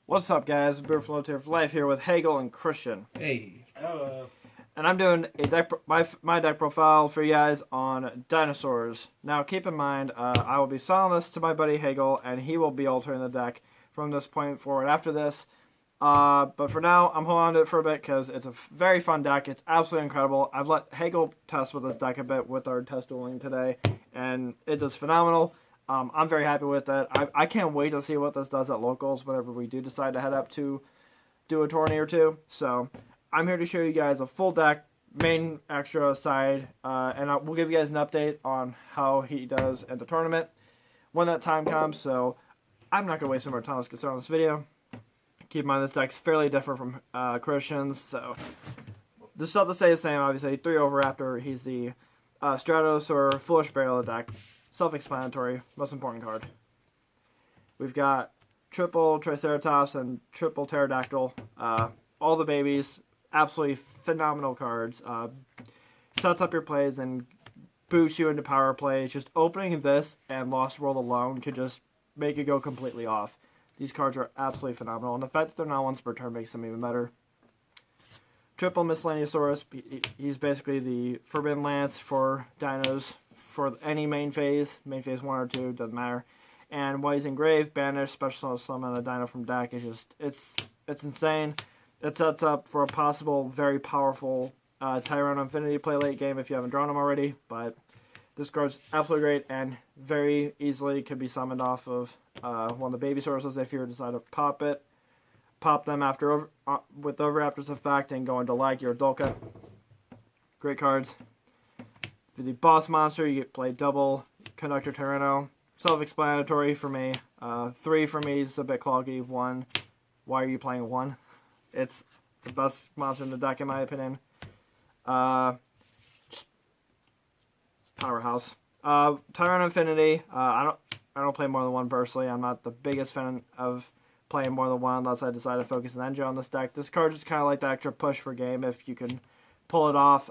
What's up, guys? Beautiful Flow for Life here with Hagel and Christian. Hey. Hello. And I'm doing a my deck profile for you guys on dinosaurs. Now, keep in mind, I will be selling this to my buddy Hagel, and he will be altering the deck from this point forward after this. But for now, I'm holding on to it for a bit because it's a very fun deck. It's absolutely incredible. I've let Hagel test with this deck a bit with our test dueling today, and it does phenomenal. I'm very happy with it. I can't wait to see what this does at locals whenever we do decide to head up to do a tourney or two. So I'm here to show you guys a full deck, main, extra, side, and we'll give you guys an update on how he does at the tournament when that time comes. So I'm not going to waste any more time. Let's get started on this video. Keep in mind this deck's fairly different from Christian's, so the stuff to say the same, obviously. 3 Overraptor, he's the Stratos or Foolish Burial of the deck. Self-explanatory, most important card. We've got triple Triceratops and triple Pterodactyl. All the babies, absolutely phenomenal cards. Sets up your plays and boosts you into power plays. Just opening this and Lost World alone could just make it go completely off. These cards are absolutely phenomenal, and the fact that they're not once per turn makes them even better. Triple Miscellaneousaurus, he's basically the Forbidden Lance for Dinos for any main phase 1 or 2, doesn't matter. And while he's engraved, banish, special summon a Dino from deck is just, it's insane. It sets up for a possible very powerful Tyrone Infinity play late game if you haven't drawn him already, but this card's absolutely great and very easily could be summoned off of one of the baby sources if you decide to pop it. Pop them after with Overraptor's effect and go into like your Dolka. Great cards. For the boss monster, you play double Conductor Tyranno. Self-explanatory for me. 3 for me is a bit cloggy. 1, why are you playing 1? It's the best monster in the deck in my opinion. Just powerhouse. Tyrone Infinity. I don't play more than 1 personally. I'm not the biggest fan of playing more than 1 unless I decide to focus an engine on this deck. This card is kind of like the extra push for game if you can pull it off.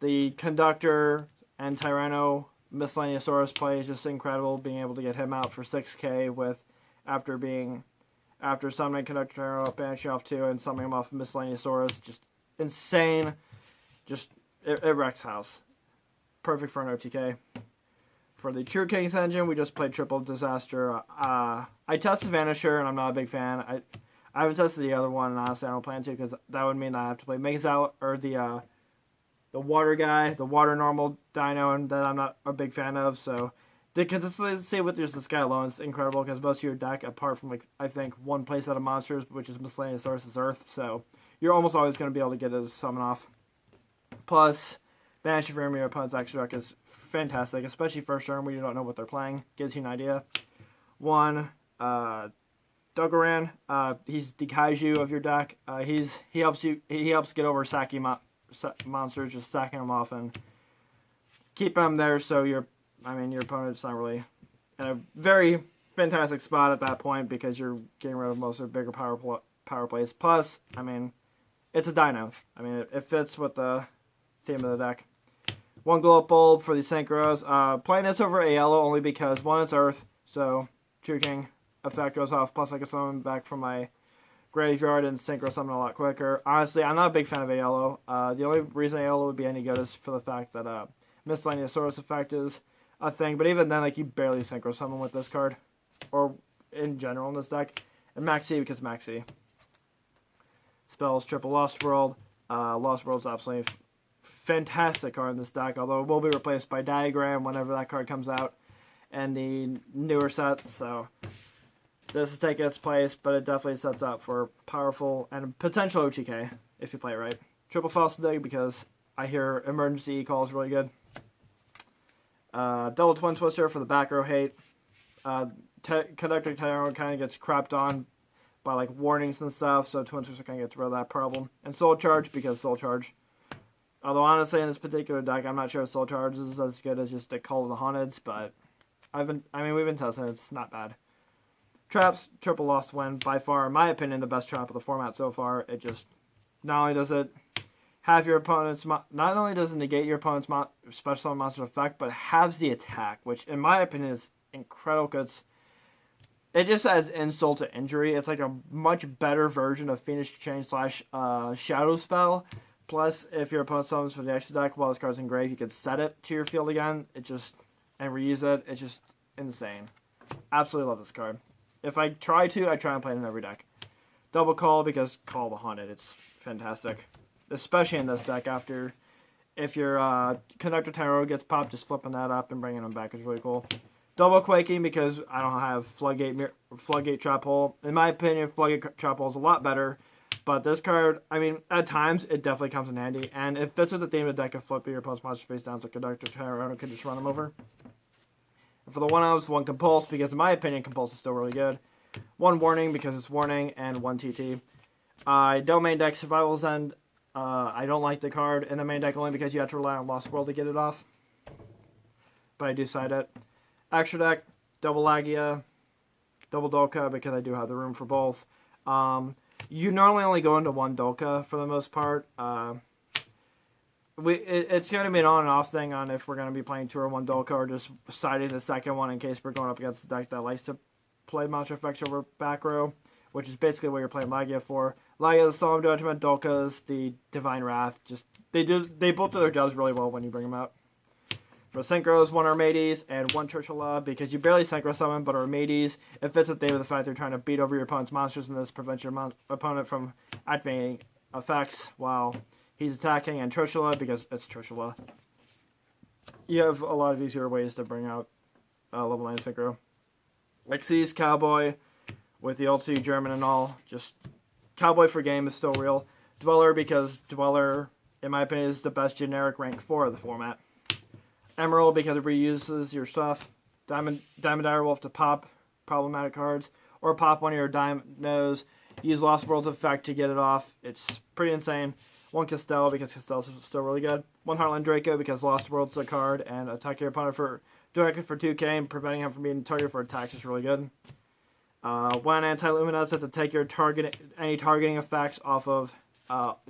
The Conductor and Tyranno Miscellaneousaurus play is just incredible. Being able to get him out for 6k with after summoning Conductor Tyranno, banishing off 2 and summoning him off of Miscellaneousaurus, just insane. Just it wrecks house. Perfect for an OTK. For the True King's engine, we just played Triple Disaster. I tested Vanisher, and I'm not a big fan. I haven't tested the other one, and honestly, I don't plan to, because that would mean that I have to play Megazao, or the water guy, the water normal dino, and that I'm not a big fan of. So the consistency with just this guy alone is incredible, because most of your deck, apart from, like, I think, 1 playset of monsters, which is Miscellaneousaurus, is Earth, so you're almost always going to be able to get his summon off. Plus, banishing from your opponent's extra deck is fantastic, especially first turn where you don't know what they're playing. Gives you an idea. 1, Dogoran. He's the kaiju of your deck. He helps get over Saki monsters, just sacking them off and keeping them there. So your opponent's not really in a very fantastic spot at that point because you're getting rid of most of the bigger power plays. Plus, it's a dino. It fits with the theme of the deck. 1 glow up bulb for the synchros. Playing this over a yellow only because 1, it's Earth, so True King effect goes off. Plus, I can summon back from my graveyard and synchro summon a lot quicker. Honestly, I'm not a big fan of a yellow. The only reason a yellow would be any good is for the fact that Miscellaneousaurus effect is a thing. But even then, like, you barely synchro summon with this card, or in general in this deck. And Maxi because Maxi. Spells triple Lost World. Lost World's absolutely fantastic card in this deck, although it will be replaced by Diagram whenever that card comes out and the newer set, so this is taking its place, but it definitely sets up for powerful and potential OTK if you play it right. Triple Falsidig because I hear emergency call is really good. Double Twin Twister for the back row hate. Conductor Tyrone kind of gets crapped on by like warnings and stuff, so Twin Twister kind of gets rid of that problem. And Soul Charge because Soul Charge. Although, honestly, in this particular deck, I'm not sure if Soul Charge is as good as just a Call of the Haunteds, but we've been testing it. It's not bad. Traps, triple Lost Wind, by far, in my opinion, the best trap of the format so far. It just, not only does it have your opponent's, not only does it negate your opponent's special summon monster effect, but halves the attack, which, in my opinion, is incredible, because it just has insult to injury. It's like a much better version of Phoenix Chain / Shadow Spell. Plus, if your opponent summons for the extra deck while this card's in grave, you can set it to your field again. And reuse it. It's just insane. Absolutely love this card. If I try and play it in every deck. Double Call because Call the Haunted. It's fantastic. Especially in this deck if your Conductor Tarot gets popped, just flipping that up and bringing them back is really cool. Double Quaking because I don't have Floodgate Trap Hole. In my opinion, Floodgate Trap Hole is a lot better. But this card, I mean, at times, it definitely comes in handy. And it fits with the theme of the deck of flipping your opponent's monster face down so Conductor Tarot can just run them over. And for the 1-ofs, 1 Compulse because in my opinion, Compulse is still really good. 1 Warning because it's Warning, and 1 TT. I don't main deck Survival's End. I don't like the card in the main deck only because you have to rely on Lost World to get it off. But I do side it. Extra deck, double Lagia, double Dolka because I do have the room for both. You normally only go into 1 Dolka for the most part. It's going to be an on and off thing on if we're going to be playing 2 or 1 Dolka or just siding the second one in case we're going up against a deck that likes to play monster effects over back row, which is basically what you're playing Lagia for. Lagia is Solemn Judgment, Dolka's the Divine Wrath. They both do their jobs really well when you bring them out. For Synchros, 1 Armades and 1 Trishula because you barely Synchro summon, but Armades, it fits the theme of the fact they're trying to beat over your opponent's monsters and this prevents your opponent from activating effects while he's attacking, and Trishula because it's Trishula. You have a lot of easier ways to bring out level 9 Synchro. Xyz Cowboy with the ulti German and all. Just Cowboy for game is still real. Dweller because Dweller, in my opinion, is the best generic rank 4 of the format. Emerald because it reuses your stuff. Diamond Direwolf to pop problematic cards. Or pop one of your Dinos. Use Lost World's effect to get it off. It's pretty insane. 1 Castell because Castell's still really good. 1 Heartland Draco because Lost World's a card and attack your opponent directly for 2k and preventing him from being targeted for attacks is really good. 1 Anti-Luminescent to take your any targeting effects off of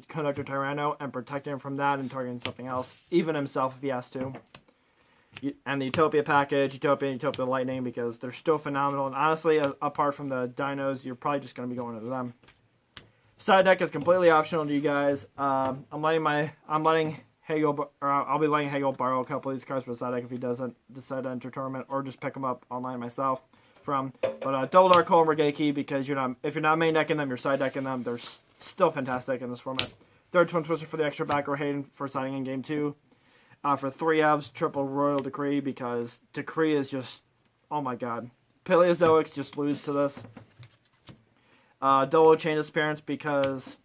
Conductor Tyranno and protecting him from that and targeting something else, even himself if he has to. And the Utopia package, Utopia Lightning, because they're still phenomenal. And honestly, apart from the Dinos, you're probably just going to be going into them. Side deck is completely optional to you guys. I'll be letting Hegel borrow a couple of these cards for the side deck if he doesn't decide to enter tournament, or just pick them up online myself. But Double Dark Hole and Regeki because if you're not main decking them, you're side decking them. They're still fantastic in this format. Third Twin Twister for the extra back or Hayden for siding in game 2. For 3 Evs, triple Royal Decree because Decree is just, oh my god. Paleozoics just lose to this. Double Chain Disappearance because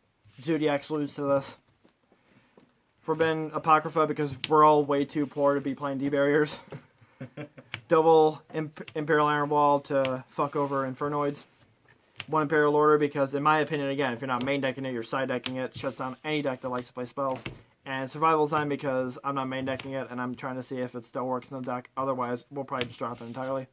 Zodiacs lose to this. Forbidden Apocrypha because we're all way too poor to be playing D-Barriers. Double Imperial Iron Wall to fuck over Infernoids. 1 Imperial Order because, in my opinion, again, if you're not main decking it, you're side decking it. Shuts down any deck that likes to play spells. And Survival Sign because I'm not main decking it and I'm trying to see if it still works in the deck. Otherwise, we'll probably just drop it entirely.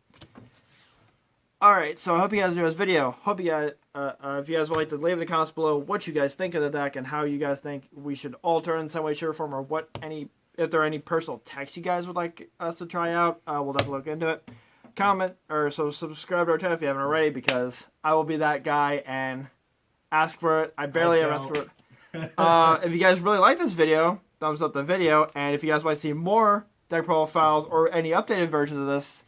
Alright, so I hope you guys enjoyed this video. Hope you guys, if you guys would like to leave in the comments below what you guys think of the deck and how you guys think we should alter in some way, shape, or form, or if there are any personal techs you guys would like us to try out, we'll definitely look into it. Comment, subscribe to our channel if you haven't already, because I will be that guy and ask for it. I barely ever ask for it. If you guys really like this video, thumbs up the video, and if you guys want to see more deck profiles or any updated versions of this,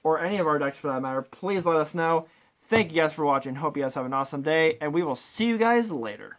or any of our decks for that matter, please let us know. Thank you guys for watching. Hope you guys have an awesome day, and we will see you guys later.